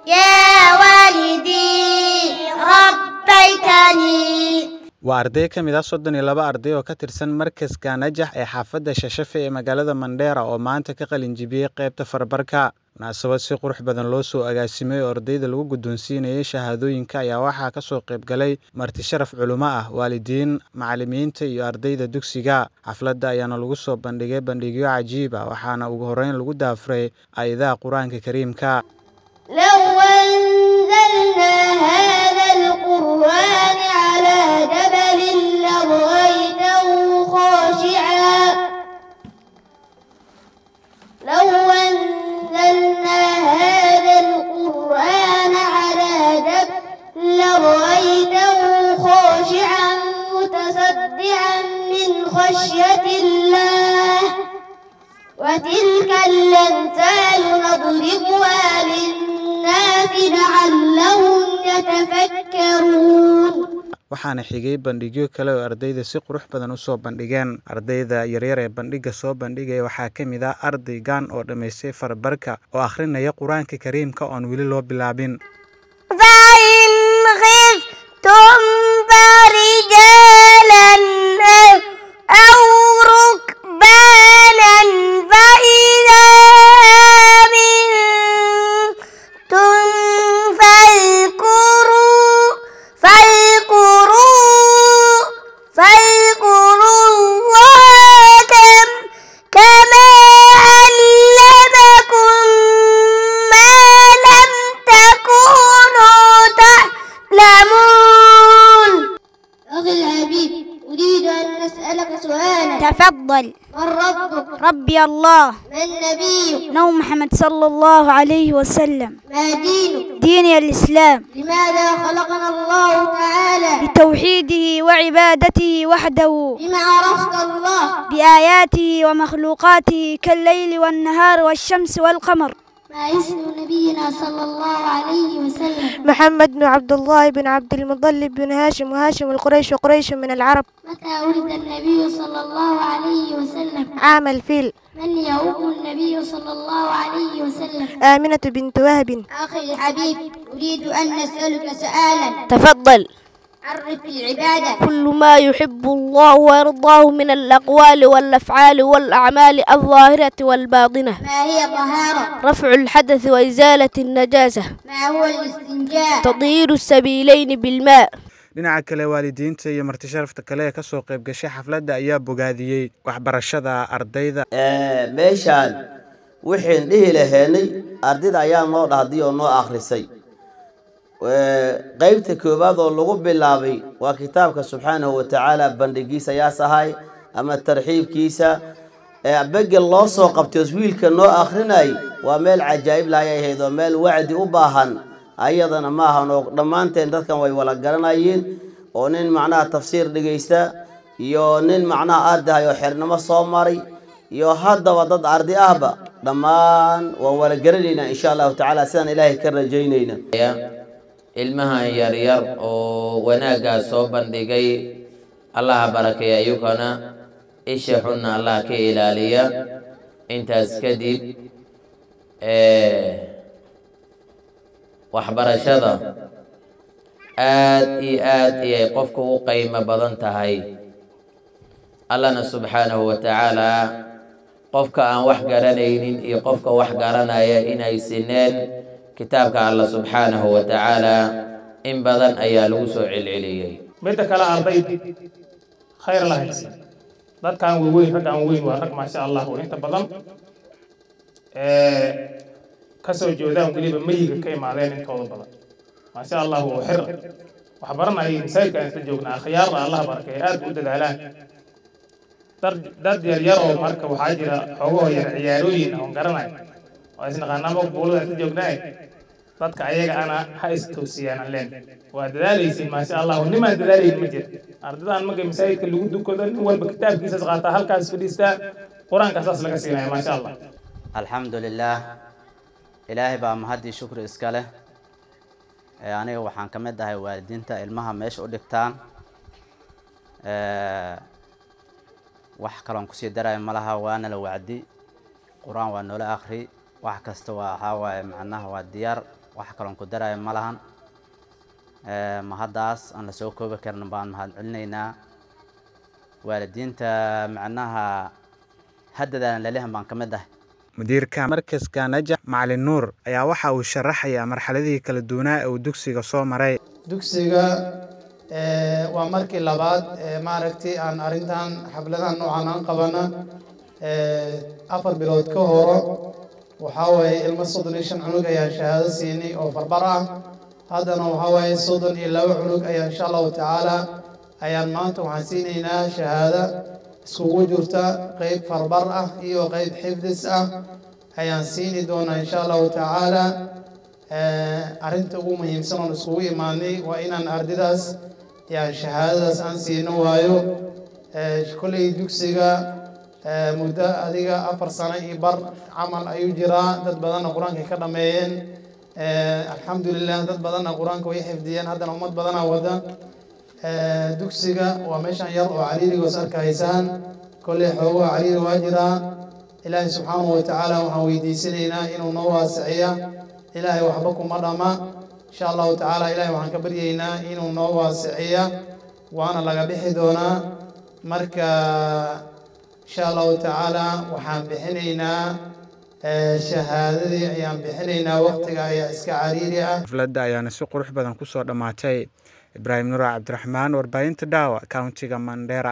يا والدي ربيتني. waa arday ka mid ah 32 arday oo ka tirsan markaska Najax ee xaafadda Shashafe ee magaalada Mandheera oo maanta ka qalin jibiyay qaybta farbarka. munaasabad si qurux badan loo soo agaasimay oo ardayda lagu guddoonsiinayay shahaadooyinka ayaa waxaa ka soo qayb galay marti sharaf culimo ah, waalidiin, macallimiinta iyo ardayda dugsiga. xafladda ayaana lagu soo bandhigay bandhigyo cajiib ah, waxaana ugu horreyn lagu daafuray aayadaha Qur'aanka Kariimka. لو أنزلنا هذا القرآن على جبل لرأيته خاشعا لو أنزلنا هذا القرآن على جبل لرأيته خاشعا متصدعا من خشية الله وتلك الأمثال نضربها للناس لعلهم يتفكرون. waxaana xigay bandhigyo kale oo ardayda si qurux badan u soo bandhigeen. ardayda yaryar ee bandhiga soo bandhigay waxaa ka mid ah ardaygan oo dhammaystay farbarka oo akhrinaya Qur'aanka Kariimka oo aan weli loo bilaabin. فإن خفتم فرجالا أو ركبانا فإذا أمنتم فاذكروا الله كما علمكم ما لم تكونوا تعلمون. أخي الحبيب، أريد أن أسألك سؤالا. تفضل. من ربك؟ ربي الله. من نبيك؟ نبي محمد صلى الله عليه وسلم. ما دينك؟ ديني الإسلام. لماذا خلقنا الله تعالى؟ لتوحيده وعبادته وحده. بما عرفت الله؟ بآياته ومخلوقاته كالليل والنهار والشمس والقمر. ما اسم نبينا صلى الله عليه وسلم؟ محمد بن عبد الله بن عبد المطلب بن هاشم، وهاشم القريش، وقريش من العرب. متى ولد النبي صلى الله عليه وسلم؟ عام الفيل. من يؤم النبي صلى الله عليه وسلم؟ آمنة بنت وهب. أخي الحبيب، أريد أن أسألك سؤالا. تفضل. عرف العبادة. كل ما يحب الله ويرضاه من الأقوال والأفعال والأعمال الظاهرة والباطنة. ما هي طهارة؟ رفع الحدث وإزالة النجاسة. ما هو الاستنجاء؟ تطهير السبيلين بالماء. dhinaca kale waalidiinta iyo marti sharafta kale ee ka soo qayb gashay xafladda ayaa bogaadiyay waxbarashada ardayda. meeshaan wixii dhihi lahaynay ardayda ayaa noo dhahday oo noo akhrisay. qaybta koobaad oo lagu bilaabay waa kitaabka subxaanahu wa tacaala bandhigiisa ayaa sahay ama tarxiibkiisa begel loo soo qabtay wiilka noo akhrinay waa meel cajaa'ib laayay ahayd oo meel wacdi u baahan ayadana ma ahan oo dhammaanteen dadkan way wala garanayeen oo nin macnaha tafsiir dhigaysta iyo nin macnaha arday oo xirnimo soo maray iyo haddaba dad arday ahba dhammaan waan wala garanaynaa insha Allah tacaala sidaan ilaahay ka rajaynayna. ilmaha yaryar oo wanaaga soo bandhigay Allah barakeeyo ayukana isha xunna Allah ka ilaaliya. intaas kadib waxbarashada aad iyo aad ay qofku u qiimo badan tahay. Allahna subhanahu wa ta'ala qofka aan wax garanaynin iyo qofka wax garanaya inay sineen kitaabka Allah subhanahu wa ta'ala in badan ayaa lagu soo celceliyay. midda kale ardayda khayr la haysan dadkan weyn rag aan weyn waa rag ma sha Allah inta badan ka soo jeedaan waliba mayiga ka imaadeen intooda badan ma sha Allah oo xir wax baranay misaylka inta joognaa khiyaar Allah barakeeyo aad u dadaalaan dad yar oo marka waxa jira xogo yar ciyaarooyin oo garanay oo isna qanamo boolada inta joognaa dadka ayaga ana ha istoosiyaan leen waa dadaalaysiin ma sha Allah nima dadaalayeen ma jir ardaydan maga misaylka lagu dukado nin walba kitaabkiisa qaata halkaas fadhiista quraanka saas laga siinay ma sha Allah. alxamdulillah ilaahay baa mahadi shukri iska leh. aniga waxaan ka mid ahay waalidiinta ilmaha meesha u dhigtaan. wax kale aan ku sii daray malaha waana la wacdi quraan waa noola akhri wax kasta waa macnaha waa diyaar wax kaloon ku daraayo ma lahan mahaddaas aan la soo koobi karin baan mahad celinaynaa waalidiinta macnaha haddadaan lalehan baan ka mid ahay mudiirka markaska najax macalin nuur ayaa waxa uu sharaxayaa marxaladii kala duwanaa ee uu dugsiga soo maray dugsiga waa markii labaad maaragtay aan arintan xafladahan noocan aan qabana 4 bilood ka hor waxa way ilmo 35 cunug ayaa shahaado siinay oo farbar ah haddana waxa way 32 cunug ayaa insha Allah taala ayaan maanta waxaan siinaynaa shahaado iskugu jirta qayb farbar ah iyo qayb xifdis ah ayaan siini doonaa insha Allah taala arinta ugu muhiimsan oo iskugu imaanay waa inaan ardaydaas yaa shahaadadaas aan siino waayo kulay dugsiga muddo adiga 4 sano iyo bar camal ayuu jiraa dad badan oo quraanka ka dhameeyeen alxamdulillah dad badan oo quraanka way xifdiyeen haddana ummad badan oo wada dugsiga waa meeshan yar oo cariiriga sarkaysaan kulay xoogo cariiri waa jiraa ilaahay subxaanahu wa ta'ala waxaan weydiisanaynaa inuu noo waasiciyo ilaahay waxba kuma dhama insha Allah ta'ala ilaahay waxaan ka baryaynaa inuu noo waasiciyo waana laga bixi doonaa marka insha Allah ta'ala waxaan bixinaynaa shahaadadii ayaan bixinaynaa waqtiga ayaa iska cariiri ah xafladda ayaana si qurux badan ku soo dhamaatay Ibrahim Nuur Cabdiraxmaan warbaahinta Daawa countiga Mandera.